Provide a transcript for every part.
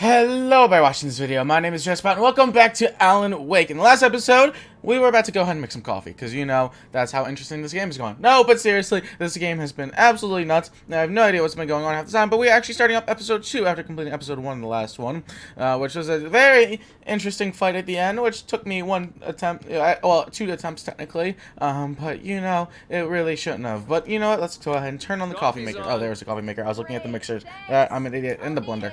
Hello, by watching this video. My name is Jess and welcome back to Alan Wake. In the last episode, we were about to go ahead and make some coffee, because you know, that's how interesting this game is going. No, but seriously, this game has been absolutely nuts, and I have no idea what's been going on half the time, but we're actually starting up episode 2 after completing episode 1, the last one, which was a very interesting fight at the end, which took me one attempt, well, 2 attempts technically, but you know, it really shouldn't have. But you know what, let's go ahead and turn on the coffee maker. Oh, there's the coffee maker. I was looking at the mixers. I'm an idiot. In the blender.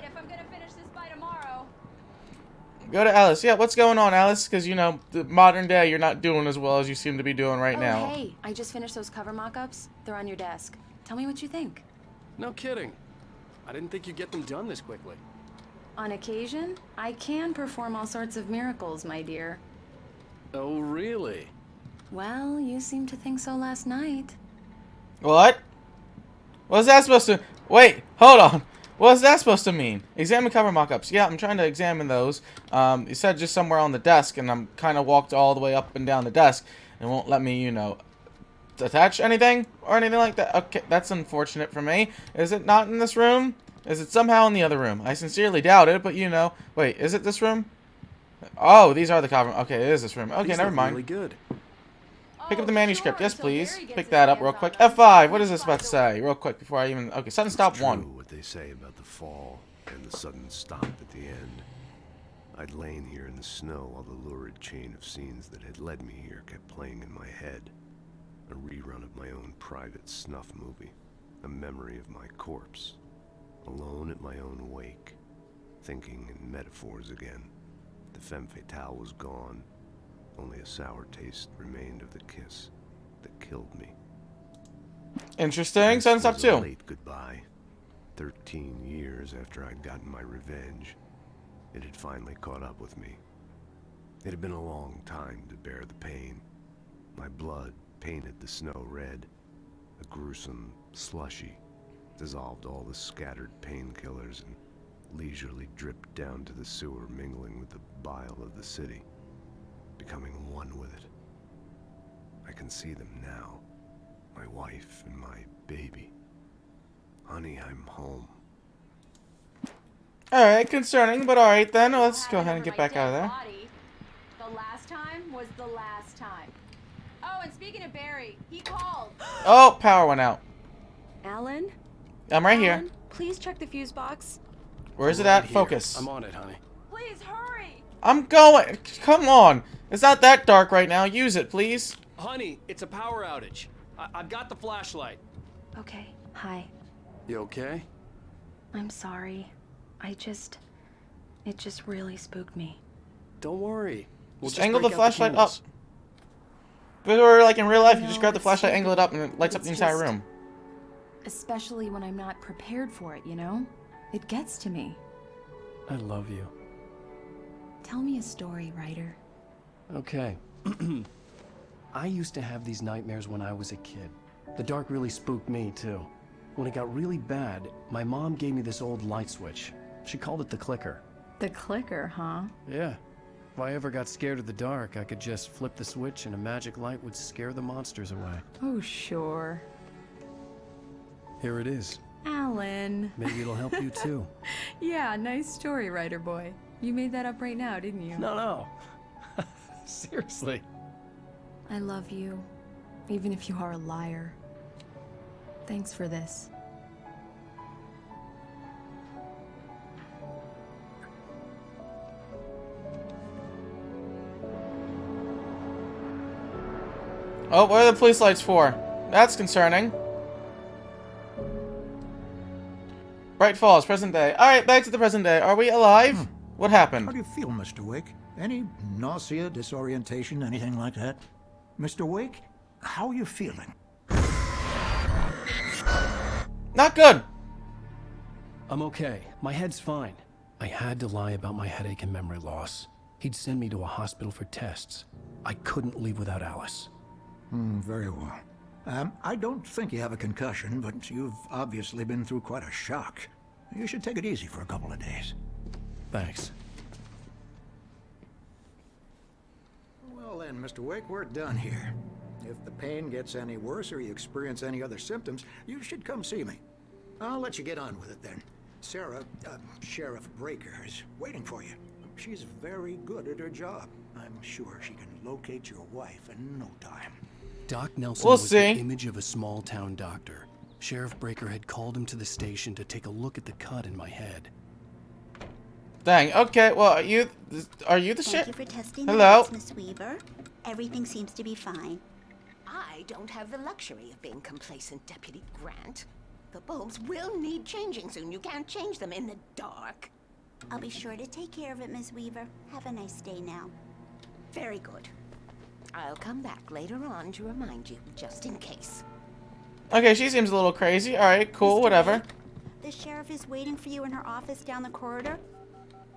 Go to Alice. Yeah, what's going on, Alice? Because, you know, the modern day, you're not doing as well as you seem to be doing right now. Hey, I just finished those cover mock-ups. They're on your desk. Tell me what you think. No kidding. I didn't think you'd get them done this quickly. On occasion, I can perform all sorts of miracles, my dear. Oh, really? Well, you seemed to think so last night. What? What's that supposed to... Wait, hold on. What's that supposed to mean? Examine cover mock-ups. Yeah, I'm trying to examine those. You said just somewhere on the desk, and I'm kind of walked all the way up and down the desk, and won't let me, you know, attach anything or anything like that. Okay, that's unfortunate for me. Is it not in this room? Is it somehow in the other room? I sincerely doubt it, but you know. Wait, is it this room? Oh, these are the cover. Okay, it is this room. Okay, never mind. Really good. Pick up the manuscript. Yes, please. Pick that up real quick. F5. What is this about to say? Real quick before I even... Okay, sudden stop 1. What they say about the fall and the sudden stop at the end. I'd lain here in the snow while the lurid chain of scenes that had led me here kept playing in my head. A rerun of my own private snuff movie. A memory of my corpse. Alone at my own wake. Thinking in metaphors again. The femme fatale was gone. Only a sour taste remained of the kiss that killed me. Interesting. Sudden stop 2. Late goodbye. 13 years after I'd gotten my revenge, it had finally caught up with me. It had been a long time to bear the pain. My blood painted the snow red. A gruesome slushy dissolved all the scattered painkillers and leisurely dripped down to the sewer, mingling with the bile of the city, becoming one with it. I can see them now. My wife and my baby. Honey, I'm home. Alright, concerning, but alright then. Let's go ahead and get back out of there. The last time was the last time. Oh, and speaking of Barry, he called. Oh, power went out. Alan? I'm right here. Alan, please check the fuse box. Where is it Right at? here. Focus. I'm on it, honey. Please hurry. I'm going. Come on. It's not that dark right now. Use it, please. Honey, it's a power outage. I've got the flashlight. Okay, hi. You okay? I'm sorry. It just really spooked me. Don't worry. We'll Just angle the break out flashlight up. candles. If it were like in real life, you No, just grab the it's flashlight, just- angle it up, and it lights up the it's entire just- room. Especially when I'm not prepared for it, you know? It gets to me. I love you. Tell me a story, writer. Okay. I used to have these nightmares when I was a kid. The dark really spooked me, too. When it got really bad, my mom gave me this old light switch. She called it the clicker. The clicker, huh? Yeah. If I ever got scared of the dark, I could just flip the switch and a magic light would scare the monsters away. Oh, sure. Here it is. Alan. Maybe it'll help you, too. Yeah, nice story, writer boy. You made that up right now, didn't you? No. Seriously. I love you, even if you are a liar. Thanks for this. Oh, what are the police lights for? That's concerning. Bright Falls, present day. Alright, back to the present day. Are we alive? What happened? How do you feel, Mr. Wake? Any nausea, disorientation, anything like that? Mr. Wake, how are you feeling? Not good. I'm okay. My head's fine. I had to lie about my headache and memory loss. He'd send me to a hospital for tests. I couldn't leave without Alice. Very well. I don't think you have a concussion, but you've obviously been through quite a shock. You should take it easy for a couple of days. Thanks. Well then, Mr. Wake, we're done here. If the pain gets any worse or you experience any other symptoms, you should come see me. I'll let you get on with it then. Sarah, Sheriff Breaker, is waiting for you. She's very good at her job. I'm sure she can locate your wife in no time. Doc Nelson We'll was see. the image of a small-town doctor. Sheriff Breaker had called him to the station to take a look at the cut in my head. Dang. Okay. Well, are you the Thank shit? you for testing Hello? the lights, Miss Weaver. Everything seems to be fine. I don't have the luxury of being complacent, Deputy Grant. The bulbs will need changing soon. You can't change them in the dark. I'll be sure to take care of it, Miss Weaver. Have a nice day now. Very good. I'll come back later on to remind you, just in case. Okay, she seems a little crazy. All right, cool, Mr. whatever. Wake, the sheriff is waiting for you in her office down the corridor.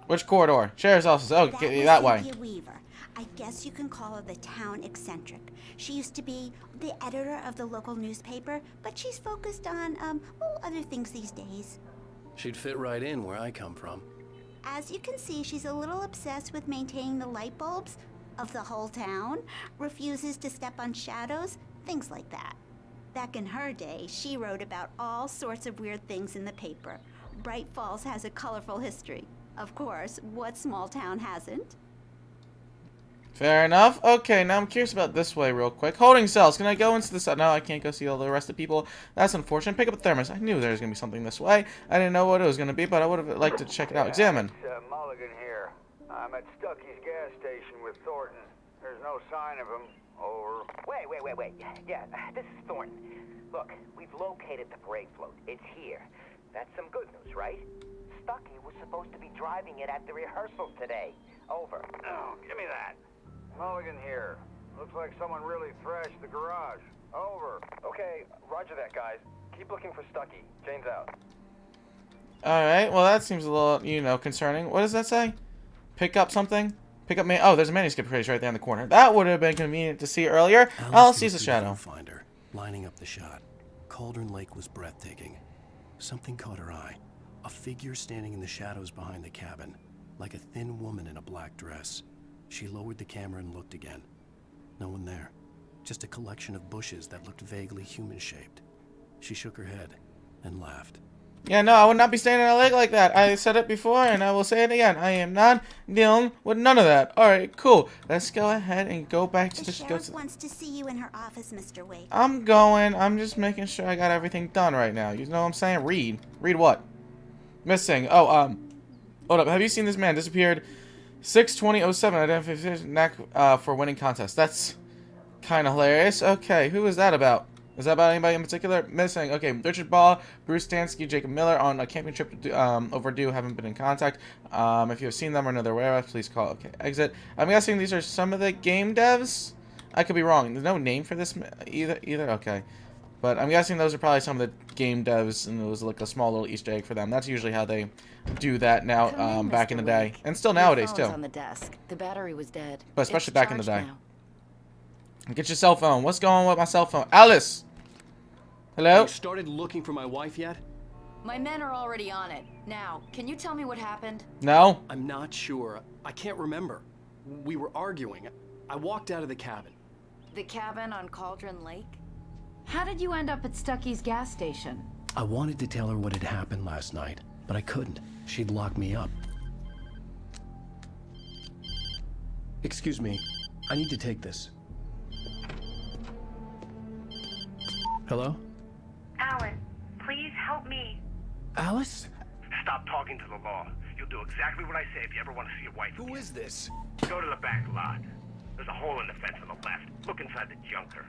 Which corridor? Sheriff's office. Oh, That get was that way. Cynthia Weaver. I guess you can call her the town eccentric. She used to be the editor of the local newspaper, but she's focused on, other things these days. She'd fit right in where I come from. As you can see, she's a little obsessed with maintaining the light bulbs of the whole town, refuses to step on shadows, things like that. Back in her day, she wrote about all sorts of weird things in the paper. Bright Falls has a colorful history. Of course, what small town hasn't? Fair enough. Okay, now I'm curious about this way real quick. Holding cells. Can I go into this? No, I can't go see all the rest of the people. That's unfortunate. Pick up a thermos. I knew there was going to be something this way. I didn't know what it was going to be, but I would have liked to check it out. Examine. It's Mulligan here. I'm at Stucky's gas station with Thornton. There's no sign of him. Over. Wait. Yeah, this is Thornton. Look, we've located the parade float. It's here. That's some good news, right? Stucky was supposed to be driving it at the rehearsals today. Over. Oh, give me that. Mulligan here. Looks like someone really thrashed the garage. Over. Okay, roger that, guys. Keep looking for Stucky. Jane's out. Alright, well that seems a little, concerning. What does that say? Pick up something? Pick up oh, there's a manuscript page right there in the corner. That would have been convenient to see earlier. I'll see the shadow. Finder, lining up the shot. Cauldron Lake was breathtaking. Something caught her eye. A figure standing in the shadows behind the cabin, like a thin woman in a black dress. She lowered the camera and looked again. No one there. Just a collection of bushes that looked vaguely human-shaped. She shook her head and laughed. Yeah, no, I would not be staying in a lake like that. I said it before, and I will say it again. I am not dealing with none of that. Alright, cool. Let's go ahead and go back to The sheriff wants to see you in her office, Mr. Wake. I'm going. I'm just making sure I got everything done right now. You know what I'm saying? Read. Read what? Missing. Oh, hold up. Have you seen this man? Disappeared 6/20/07. Identification knack for winning contest. That's kind of hilarious. Okay, who is that about? Is that about anybody in particular? Missing. Okay, Richard Ball, Bruce Stansky, Jacob Miller on a camping trip overdue. Haven't been in contact. If you have seen them or know their whereabouts, please call. Okay, exit. I'm guessing these are some of the game devs. I could be wrong. There's no name for this either. Okay. But I'm guessing those are probably some of the game devs, and it was like a small little Easter egg for them. That's usually how they do that now, back in the day. And still nowadays, too. On the desk. The battery was dead. But especially It's back in the charged day. now. Get your cell phone. What's going on with my cell phone? Alice! Hello? You started looking for my wife yet? My men are already on it. Now, can you tell me what happened? No? I'm not sure. I can't remember. We were arguing. I walked out of the cabin. The cabin on Cauldron Lake? How did you end up at Stucky's gas station? I wanted to tell her what had happened last night, but I couldn't. She'd lock me up. Excuse me. I need to take this. Hello? Alan, please help me. Alice? Stop talking to the law. You'll do exactly what I say if you ever want to see your wife again. Who is this? Go to the back lot. There's a hole in the fence on the left. Look inside the junker.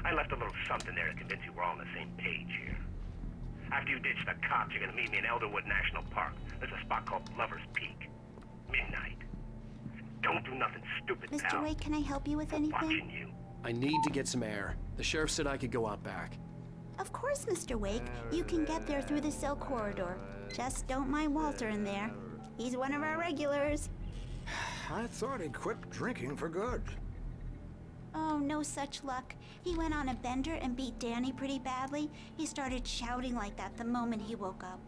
I left a little something there to convince you we're all on the same page here. After you ditch the cops, you're gonna meet me in Elderwood National Park. There's a spot called Lover's Peak. Midnight. Don't do nothing stupid, Mr. pal. Wake, can I help you with anything? Watching you. I need to get some air. The sheriff said I could go out back. Of course, Mr. Wake. You can get there through the cell corridor. Just don't mind Walter in there. He's one of our regulars. I thought he'd quit drinking for good. Oh, no such luck. He went on a bender and beat Danny pretty badly. He started shouting like that the moment he woke up.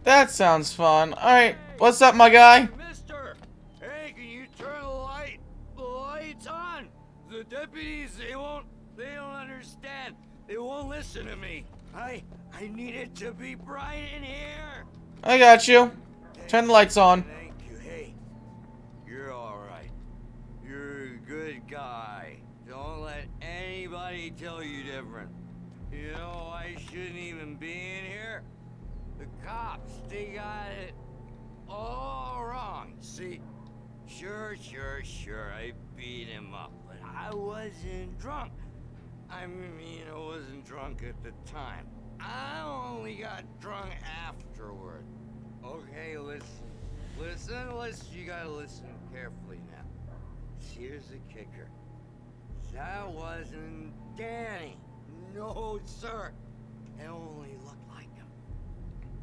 That sounds fun. Alright, what's up, my guy? Mister! Hey, can you turn the light? The light's on! The deputies, they don't understand. They won't listen to me. I needed to be bright in here. I got you. Turn the lights on. Thank you. Hey, you're all right. You're a good guy. Don't let anybody tell you different. You know, I shouldn't even be in here. The cops, they got it all wrong. See, sure, I beat him up, but I wasn't drunk. I mean, I wasn't drunk at the time. I only got drunk afterward. Okay, listen, you gotta listen carefully now. Here's the kicker. That wasn't Danny. No, sir. It only looked like him.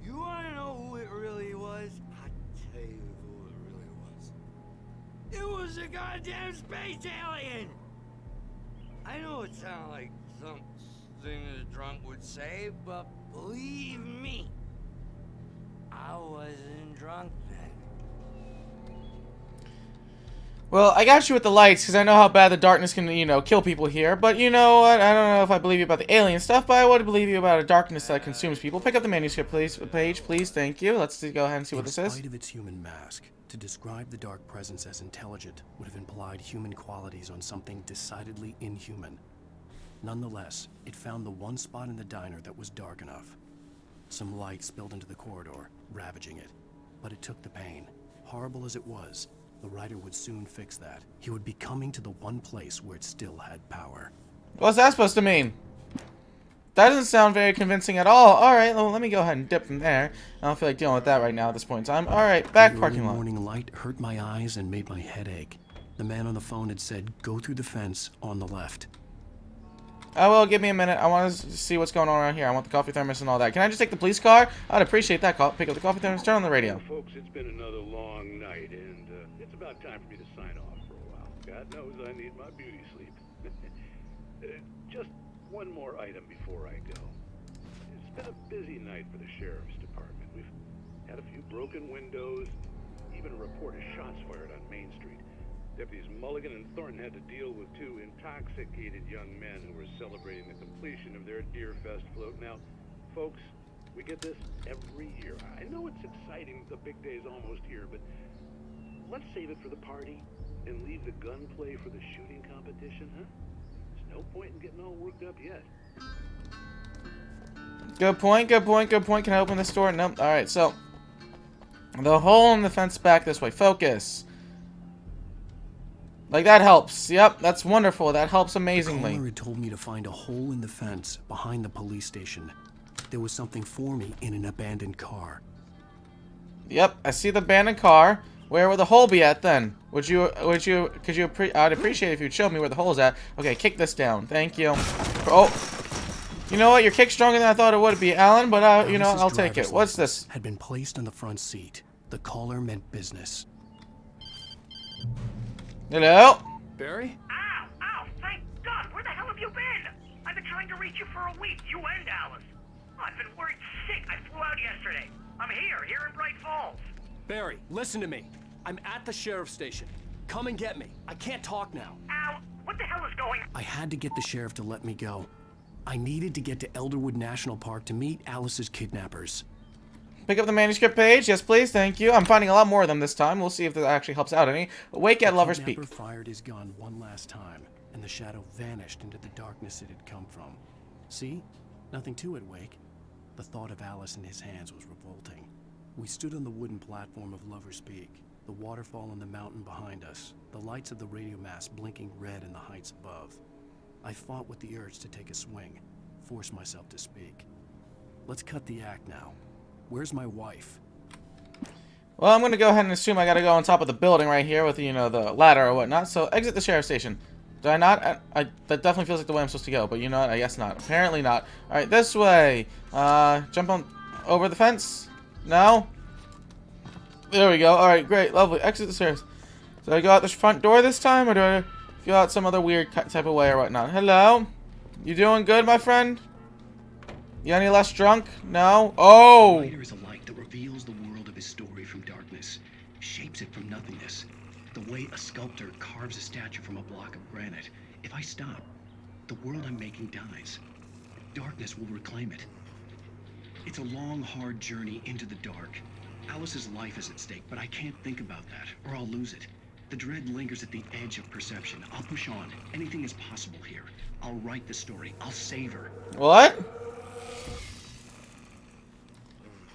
You wanna know who it really was? I'll tell you who it really was. It was a goddamn space alien! I know it sounds like something a drunk would say, but believe me, I wasn't drunk then. Well, I got you with the lights because I know how bad the darkness can, you know, kill people here. But you know what? I don't know if I believe you about the alien stuff, but I would believe you about a darkness that consumes people. Pick up the manuscript, please. Page, please. Thank you. Let's go ahead and see what this is. In spite of its human mask, to describe the dark presence as intelligent would have implied human qualities on something decidedly inhuman. Nonetheless, it found the one spot in the diner that was dark enough. Some light spilled into the corridor, ravaging it. But it took the pain. Horrible as it was, the writer would soon fix that. He would be coming to the one place where it still had power. What's that supposed to mean? That doesn't sound very convincing at all. Alright, well, let me go ahead and dip from there. I don't feel like dealing with that right now at this point in time. Alright, back parking lot. The morning light hurt my eyes and made my head ache. The man on the phone had said, go through the fence on the left. Oh, well, give me a minute. I want to see what's going on around here. I want the coffee thermos and all that. Can I just take the police car? I'd appreciate that. Pick up the coffee thermos, turn on the radio. Well, folks, it's been another long night, and it's about time for me to sign off for a while. God knows I need my beauty sleep. Just one more item before I go. It's been a busy night for the sheriff's department. We've had a few broken windows, even a report of shots fired on Main Street. Deputies Mulligan and Thornton had to deal with two intoxicated young men who were celebrating the completion of their Deer Fest float. Now, folks, we get this every year. I know it's exciting, the big day's almost here, but let's save it for the party and leave the gunplay for the shooting competition, huh? There's no point in getting all worked up yet. Good point, good point, good point. Can I open this door? Nope. Alright, so the hole in the fence back this way. Focus. Like, that helps. Yep, that's wonderful. That helps amazingly. The caller had told me to find a hole in the fence behind the police station. There was something for me in an abandoned car. Yep, I see the abandoned car. Where would the hole be at then? I'd appreciate if you'd show me where the hole is at. Okay, kick this down. Thank you. Oh. You know what? Your kick's stronger than I thought it would be, Alan, but, you know, I'll take it. What's this? Had been placed on the front seat. The caller meant business. Hello? Barry? Ow! Thank God! Where the hell have you been? I've been trying to reach you for a week, you and Alice. I've been worried sick. I flew out yesterday. I'm here in Bright Falls. Barry, listen to me. I'm at the sheriff's station. Come and get me. I can't talk now. Al, what the hell is going on? I had to get the sheriff to let me go. I needed to get to Elderwood National Park to meet Alice's kidnappers. Pick up the manuscript page. Yes, please. Thank you. I'm finding a lot more of them this time. We'll see if that actually helps out any. Wake at Lover's Peak. The kidnapper fired his gun one last time, and the shadow vanished into the darkness it had come from. See? Nothing to it, Wake. The thought of Alice in his hands was revolting. We stood on the wooden platform of Lover's Peak, the waterfall on the mountain behind us, the lights of the radio mast blinking red in the heights above. I fought with the urge to take a swing, force myself to speak. Let's cut the act now. Where's my wife? Well, I'm going to go ahead and assume I got to go on top of the building right here with, you know, the ladder or whatnot. So, exit the sheriff's station. Do I not? That definitely feels like the way I'm supposed to go, but you know what? I guess not. Apparently not. Alright, this way. Jump on over the fence? No? There we go. Alright, great. Lovely. Exit the stairs. Do I go out this front door this time, or do I go out some other weird type of way or whatnot? Hello? You doing good, my friend? You any less drunk? No? Oh! The writer is a light that reveals the world of his story from darkness, shapes it from nothingness. The way a sculptor carves a statue from a block of granite. If I stop, the world I'm making dies. Darkness will reclaim it. It's a long, hard journey into the dark. Alice's life is at stake, but I can't think about that, or I'll lose it. The dread lingers at the edge of perception. I'll push on. Anything is possible here. I'll write the story. I'll save her. What?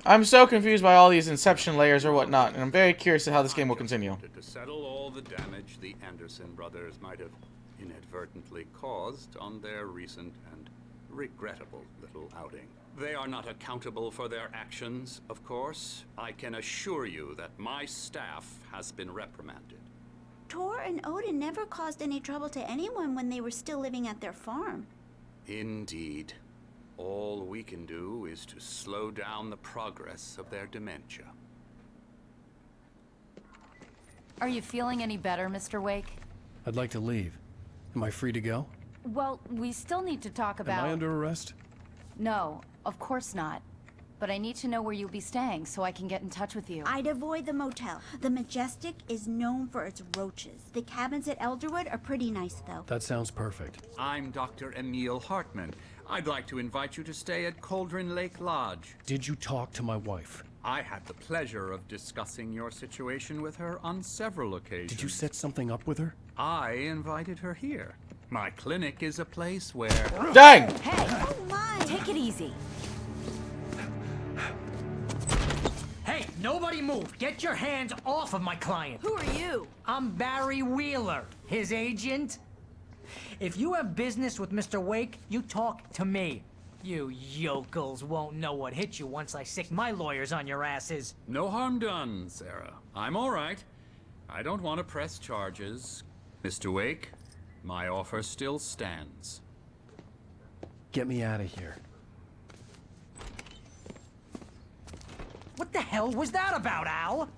I'm so confused by all these Inception layers or whatnot, and I'm very curious to how this game will continue. To settle all the damage the Anderson brothers might have inadvertently caused on their recent and regrettable little outing. They are not accountable for their actions, of course. I can assure you that my staff has been reprimanded. Tor and Odin never caused any trouble to anyone when they were still living at their farm. Indeed. All we can do is to slow down the progress of their dementia. Are you feeling any better, Mr. Wake? I'd like to leave. Am I free to go? Well, we still need to talk about... Am I under arrest? No, of course not. But I need to know where you'll be staying so I can get in touch with you. I'd avoid the motel. The Majestic is known for its roaches. The cabins at Elderwood are pretty nice, though. That sounds perfect. I'm Dr. Emil Hartman. I'd like to invite you to stay at Cauldron Lake Lodge. Did you talk to my wife? I had the pleasure of discussing your situation with her on several occasions. Did you set something up with her? I invited her here. My clinic is a place where... Dang! Hey! Oh my! Take it easy. Hey, nobody move! Get your hands off of my client! Who are you? I'm Barry Wheeler, his agent. If you have business with Mr. Wake, you talk to me. You yokels won't know what hit you once I sick my lawyers on your asses. No harm done, Sarah. I'm all right. I don't want to press charges. Mr. Wake, my offer still stands. Get me out of here. What the hell was that about, Al?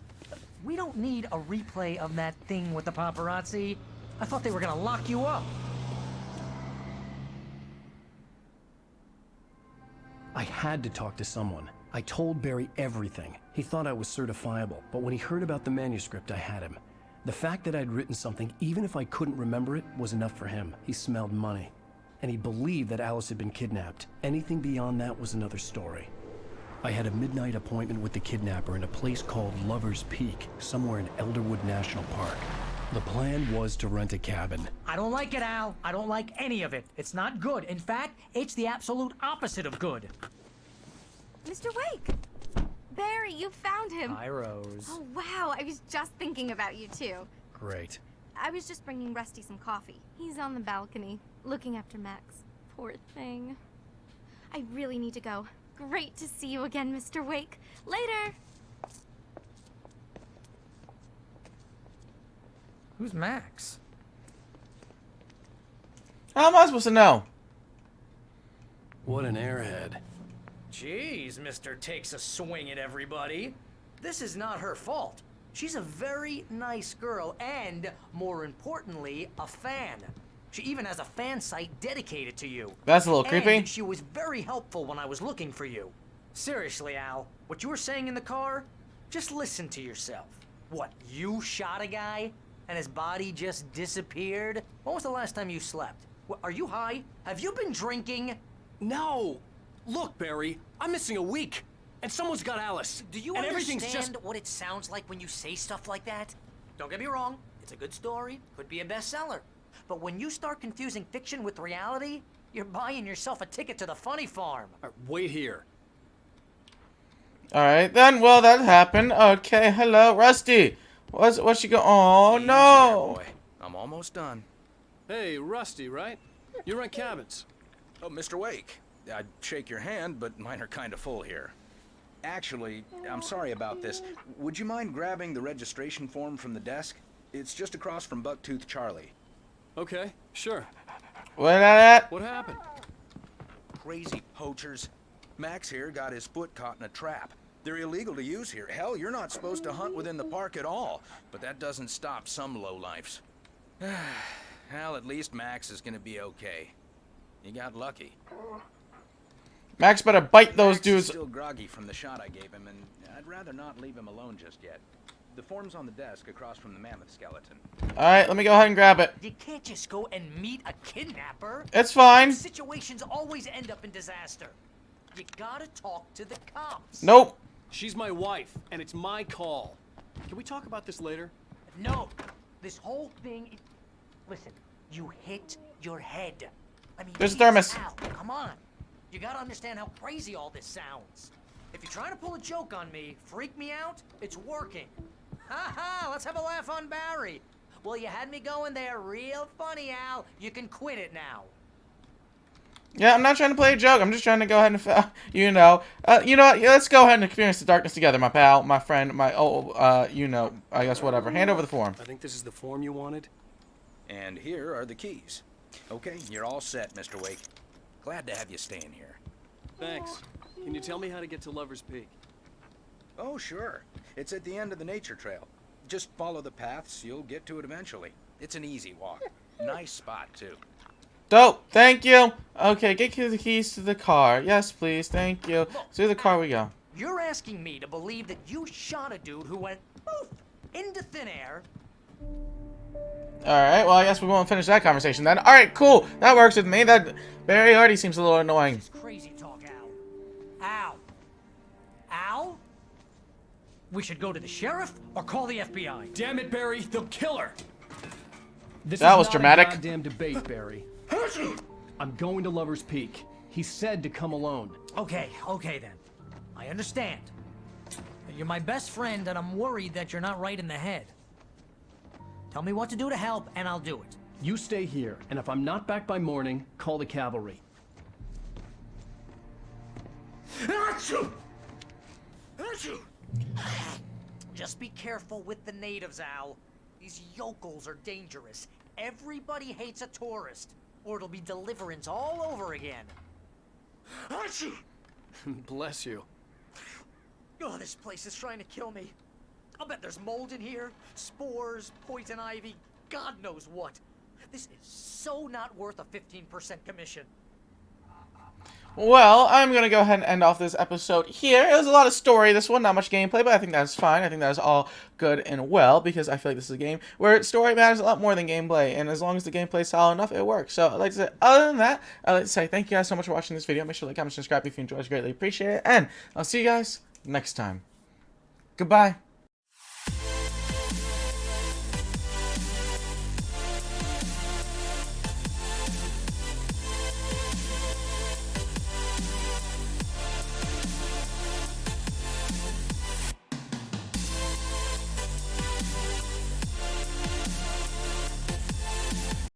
We don't need a replay of that thing with the paparazzi. I thought they were gonna lock you up. I had to talk to someone. I told Barry everything. He thought I was certifiable, but when he heard about the manuscript, I had him. The fact that I'd written something, even if I couldn't remember it, was enough for him. He smelled money. And he believed that Alice had been kidnapped. Anything beyond that was another story. I had a midnight appointment with the kidnapper in a place called Lover's Peak, somewhere in Elderwood National Park. The plan was to rent a cabin. I don't like it, Al. I don't like any of it. It's not good. In fact, it's the absolute opposite of good. Mr. Wake! Barry, you found him! Hi, Rose. Oh, wow. I was just thinking about you, too. Great. I was just bringing Rusty some coffee. He's on the balcony, looking after Max. Poor thing. I really need to go. Great to see you again, Mr. Wake. Later! Who's Max? How am I supposed to know? What an airhead. Jeez, Mr. Takes a swing at everybody. This is not her fault. She's a very nice girl and, more importantly, a fan. She even has a fan site dedicated to you. That's a little creepy. And she was very helpful when I was looking for you. Seriously, Al, what you were saying in the car? Just listen to yourself. What, you shot a guy? And his body just disappeared? When was the last time you slept? What, are you high? Have you been drinking? No! Look, Barry, I'm missing a week. And someone's got Alice. Do you and understand what it sounds like when you say stuff like that? Don't get me wrong, it's a good story, could be a bestseller. But when you start confusing fiction with reality, you're buying yourself a ticket to the funny farm. Wait here. Alright then, well that happened. Okay, hello, Rusty. What's she go? Oh no! Boy. I'm almost done. Hey, Rusty, right? You rent cabins. Oh, Mr. Wake. I'd shake your hand, but mine are kind of full here. Actually, I'm sorry about this. Would you mind grabbing the registration form from the desk? It's just across from Bucktooth Charlie. Okay, sure. Where that at? What happened? Crazy poachers. Max here got his foot caught in a trap. They're illegal to use here. Hell, you're not supposed to hunt within the park at all. But that doesn't stop some lowlifes. Well, at least Max is gonna be okay. He got lucky. Max better bite those Max dudes. is still groggy from the shot I gave him, and I'd rather not leave him alone just yet. The form's on the desk across from the mammoth skeleton. Alright, let me go ahead and grab it. You can't just go and meet a kidnapper. It's fine. Situations always end up in disaster. You gotta talk to the cops. Nope. She's my wife, and it's my call. Can we talk about this later? No. This whole thing... Listen, you hit your head. I mean, There's a geez, thermos. Al, come on. You gotta understand how crazy all this sounds. If you're trying to pull a joke on me, freak me out, it's working. Ha ha, let's have a laugh on Barry. Well, you had me going there real funny, Al. You can quit it now. Yeah, I'm not trying to play a joke. I'm just trying to go ahead and, you know what? Yeah, let's go ahead and experience the darkness together, my pal, my friend, my, I guess whatever. Hand over the form. I think this is the form you wanted. And here are the keys. Okay, you're all set, Mr. Wake. Glad to have you staying here. Thanks. Can you tell me how to get to Lover's Peak? Oh, sure. It's at the end of the nature trail. Just follow the paths, you'll get to it eventually. It's an easy walk. Nice spot, too. Dope. Thank you. Okay, get the keys to the car. Yes, please. Thank you. To the car we go. You're asking me to believe that you shot a dude who went poof into thin air. Alright, well, I guess we won't finish that conversation then. Alright, cool. That works with me. That Barry already seems a little annoying. Crazy talk, Al. Al? We should go to the sheriff or call the FBI. Damn it, Barry, they'll kill her. That was dramatic. This is not a goddamn debate, Barry. I'm going to Lover's Peak. He said to come alone. Okay then. I understand. You're my best friend, and I'm worried that you're not right in the head. Tell me what to do to help, and I'll do it. You stay here, and if I'm not back by morning, call the cavalry. Just be careful with the natives, Al. These yokels are dangerous. Everybody hates a tourist, or it'll be Deliverance all over again. Bless you. Oh, this place is trying to kill me. I'll bet there's mold in here, spores, poison ivy, God knows what. This is so not worth a 15% commission. Well, I'm going to go ahead and end off this episode here. It was a lot of story, this one, not much gameplay, but I think that's fine. I think that's all good and well, because I feel like this is a game where story matters a lot more than gameplay, and as long as the gameplay is solid enough, it works. So, I'd like to say, other than that, I'd like to say thank you guys so much for watching this video. Make sure to like, comment, subscribe if you enjoyed. I greatly appreciate it, and I'll see you guys next time. Goodbye.